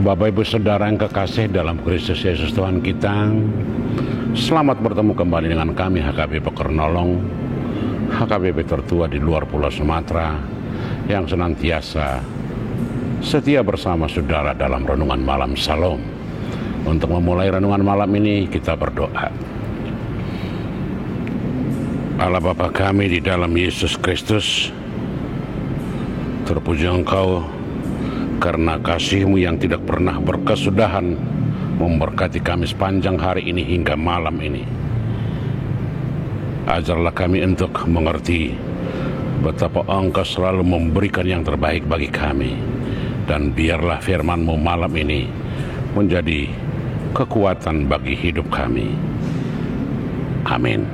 Bapak Ibu Saudara yang kekasih dalam Kristus Yesus Tuhan kita, selamat bertemu kembali dengan kami HKBP Pekernolong, HKBP tertua di luar Pulau Sumatera yang senantiasa setia bersama saudara dalam renungan malam Shalom. Untuk memulai renungan malam ini kita berdoa. Allah Bapa kami di dalam Yesus Kristus, terpuji Engkau karena kasih-Mu yang tidak pernah berkesudahan memberkati kami sepanjang hari ini hingga malam ini. Ajarlah kami untuk mengerti betapa Engkau selalu memberikan yang terbaik bagi kami, dan biarlah firman-Mu malam ini menjadi kekuatan bagi hidup kami. Amin.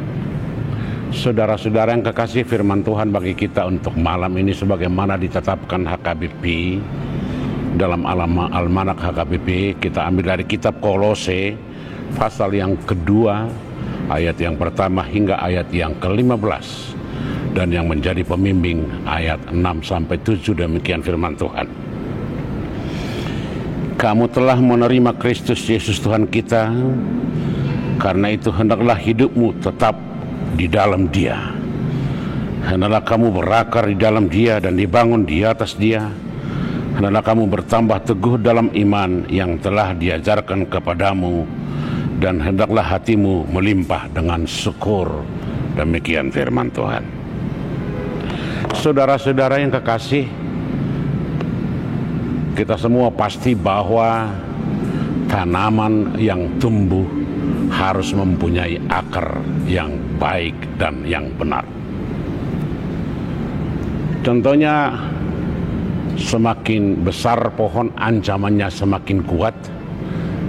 Saudara-saudara yang kekasih, firman Tuhan bagi kita untuk malam ini sebagaimana ditetapkan HKBP dalam almanak HKBP, kita ambil dari kitab Kolose pasal yang kedua, ayat yang pertama hingga ayat yang ke-15, dan yang menjadi pembimbing ayat 6-7. Demikian firman Tuhan. Kamu telah menerima Kristus Yesus Tuhan kita, karena itu hendaklah hidupmu tetap di dalam Dia. Hendaklah kamu berakar di dalam Dia dan dibangun di atas Dia. Hendaklah kamu bertambah teguh dalam iman yang telah diajarkan kepadamu, dan hendaklah hatimu melimpah dengan syukur. Demikian firman Tuhan. Saudara-saudara yang kekasih, kita semua pasti bahwa tanaman yang tumbuh harus mempunyai akar yang baik dan yang benar. Contohnya, semakin besar pohon ancamannya semakin kuat.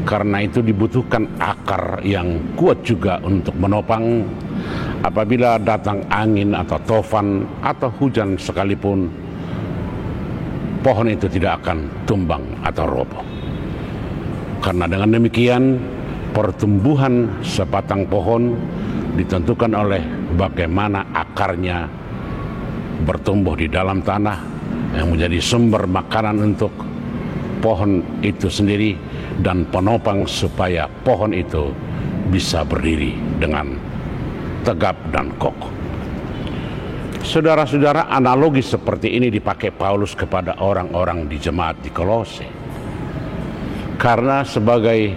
Karena itu dibutuhkan akar yang kuat juga untuk menopang apabila datang angin atau tofan atau hujan sekalipun, pohon itu tidak akan tumbang atau roboh. Karena dengan demikian pertumbuhan sebatang pohon ditentukan oleh bagaimana akarnya bertumbuh di dalam tanah yang menjadi sumber makanan untuk pohon itu sendiri dan penopang supaya pohon itu bisa berdiri dengan tegap dan kokoh. Saudara-saudara, analogi seperti ini dipakai Paulus kepada orang-orang di jemaat di Kolose. Karena sebagai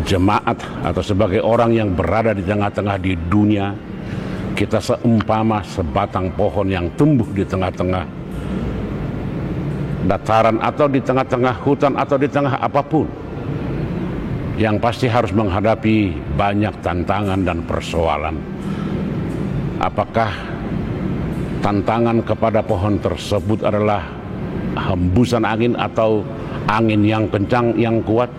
jemaat atau sebagai orang yang berada di tengah-tengah di dunia, kita seumpama sebatang pohon yang tumbuh di tengah-tengah dataran atau di tengah-tengah hutan atau di tengah apapun, yang pasti harus menghadapi banyak tantangan dan persoalan. Apakah tantangan kepada pohon tersebut adalah hembusan angin atau angin yang kencang yang kuat,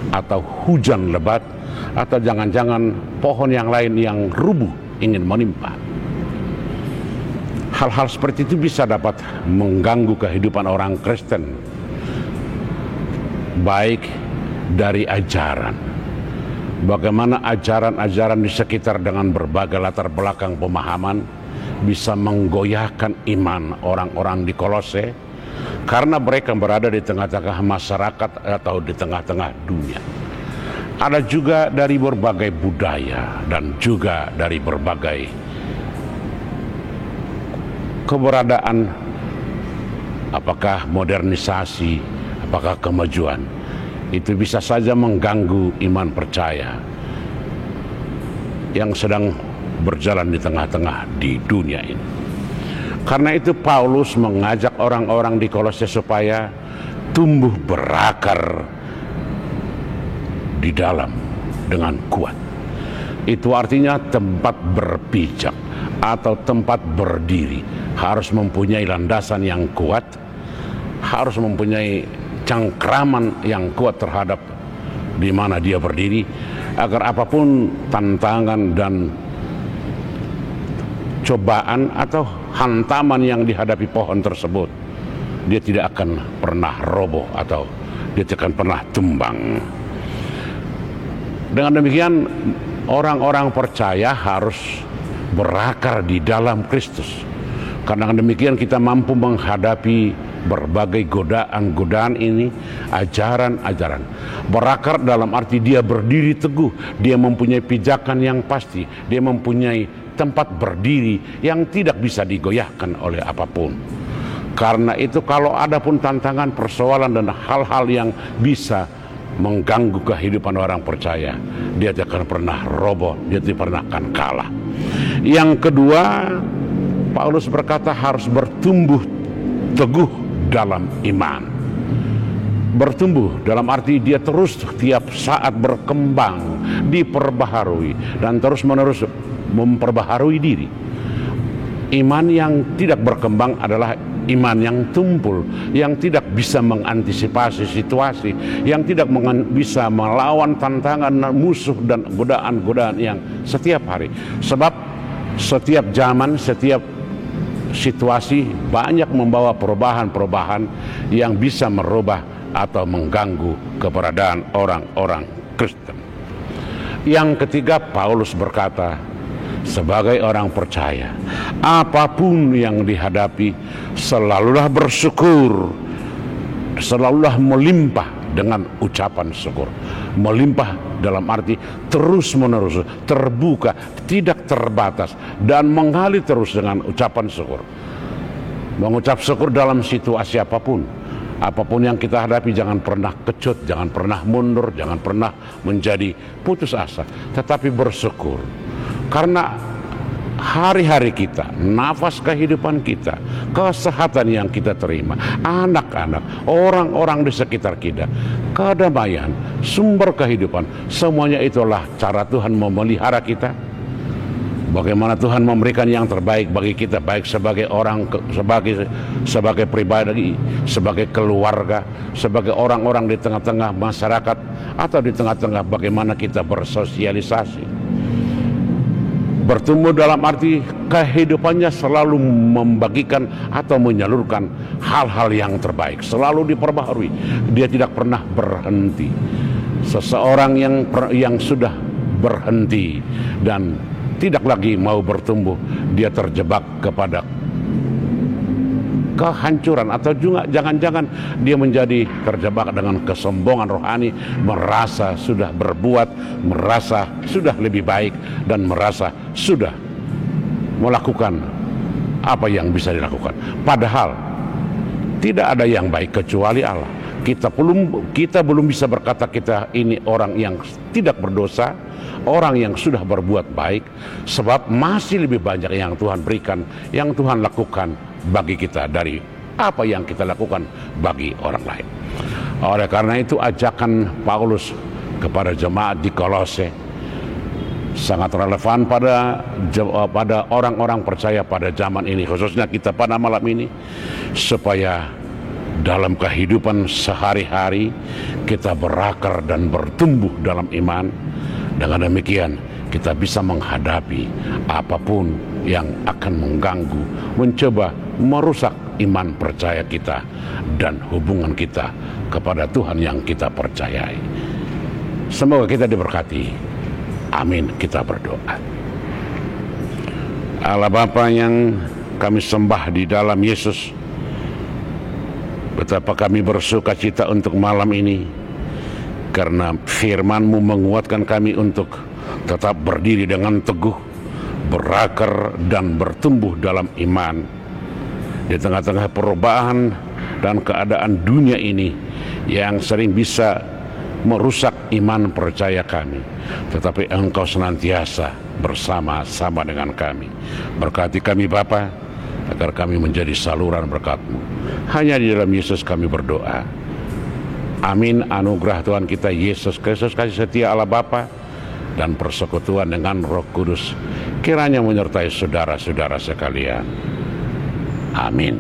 atau hujan lebat, atau jangan-jangan pohon yang lain yang rubuh ingin menimpa? Hal-hal seperti itu bisa dapat mengganggu kehidupan orang Kristen, baik dari ajaran, bagaimana ajaran-ajaran di sekitar dengan berbagai latar belakang pemahaman bisa menggoyahkan iman orang-orang di Kolose, karena mereka berada di tengah-tengah masyarakat atau di tengah-tengah dunia. Ada juga dari berbagai budaya dan juga dari berbagai keberadaan, apakah modernisasi, apakah kemajuan. Itu bisa saja mengganggu iman percaya yang sedang berjalan di tengah-tengah di dunia ini. Karena itu Paulus mengajak orang-orang di Kolose supaya tumbuh berakar di dalam dengan kuat. Itu artinya tempat berpijak atau tempat berdiri harus mempunyai landasan yang kuat, harus mempunyai cengkraman yang kuat terhadap di mana dia berdiri, agar apapun tantangan dan cobaan atau hantaman yang dihadapi pohon tersebut, dia tidak akan pernah roboh atau dia tidak akan pernah tumbang. Dengan demikian, orang-orang percaya harus berakar di dalam Kristus. Karena demikian kita mampu menghadapi berbagai godaan-godaan ini, ajaran-ajaran. Berakar dalam arti dia berdiri teguh, dia mempunyai pijakan yang pasti, dia mempunyai tempat berdiri yang tidak bisa digoyahkan oleh apapun. Karena itu kalau ada pun tantangan, persoalan dan hal-hal yang bisa mengganggu kehidupan orang percaya, dia tidak akan pernah roboh, dia tidak pernah akan kalah. Yang kedua, Paulus berkata harus bertumbuh teguh dalam iman. Bertumbuh dalam arti dia terus tiap saat berkembang, diperbaharui dan terus menerus memperbaharui diri. Iman yang tidak berkembang adalah iman yang tumpul, yang tidak bisa mengantisipasi situasi, yang tidak bisa melawan tantangan musuh dan godaan-godaan yang setiap hari. Sebab setiap zaman, setiap situasi banyak membawa perubahan-perubahan yang bisa merubah atau mengganggu keberadaan orang-orang Kristen. Yang ketiga, Paulus berkata, sebagai orang percaya, apapun yang dihadapi, selalulah bersyukur, selalulah melimpah dengan ucapan syukur. Melimpah dalam arti terus menerus, terbuka, tidak terbatas, dan mengalir terus dengan ucapan syukur. Mengucap syukur dalam situasi apapun. Apapun yang kita hadapi, jangan pernah kecut, jangan pernah mundur, jangan pernah menjadi putus asa, tetapi bersyukur. Karena hari-hari kita, nafas kehidupan kita, kesehatan yang kita terima, anak-anak, orang-orang di sekitar kita, kedamaian, sumber kehidupan, semuanya itulah cara Tuhan memelihara kita. Bagaimana Tuhan memberikan yang terbaik bagi kita, baik sebagai orang, sebagai pribadi, sebagai keluarga, sebagai orang-orang di tengah-tengah masyarakat, atau di tengah-tengah bagaimana kita bersosialisasi. Bertumbuh dalam arti kehidupannya selalu membagikan atau menyalurkan hal-hal yang terbaik, selalu diperbaharui. Dia tidak pernah berhenti. Seseorang yang sudah berhenti dan tidak lagi mau bertumbuh, dia terjebak kepada kehancuran, atau juga jangan-jangan dia menjadi terjebak dengan kesombongan rohani, merasa sudah berbuat, merasa sudah lebih baik, dan merasa sudah melakukan apa yang bisa dilakukan. Padahal tidak ada yang baik kecuali Allah. Kita belum bisa berkata kita ini orang yang tidak berdosa, orang yang sudah berbuat baik, sebab masih lebih banyak yang Tuhan berikan, yang Tuhan lakukan bagi kita dari apa yang kita lakukan bagi orang lain. Oleh karena itu, ajakan Paulus kepada jemaat di Kolose sangat relevan pada orang-orang percaya pada zaman ini, khususnya kita pada malam ini, supaya dalam kehidupan sehari-hari kita berakar dan bertumbuh dalam iman. Dengan demikian kita bisa menghadapi apapun yang akan mengganggu, mencoba merusak iman percaya kita dan hubungan kita kepada Tuhan yang kita percayai. Semoga kita diberkati. Amin. Kita berdoa. Allah Bapa yang kami sembah di dalam Yesus, betapa kami bersuka cita untuk malam ini, karena firman-Mu menguatkan kami untuk tetap berdiri dengan teguh, berakar dan bertumbuh dalam iman di tengah-tengah perubahan dan keadaan dunia ini yang sering bisa merusak iman percaya kami. Tetapi Engkau senantiasa bersama-sama dengan kami. Berkati kami Bapa, agar kami menjadi saluran berkat-Mu. Hanya di dalam Yesus kami berdoa. Amin. Anugerah Tuhan kita Yesus Kristus, kasih setia Allah Bapa, dan persekutuan dengan Roh Kudus kiranya menyertai saudara-saudara sekalian. Amin.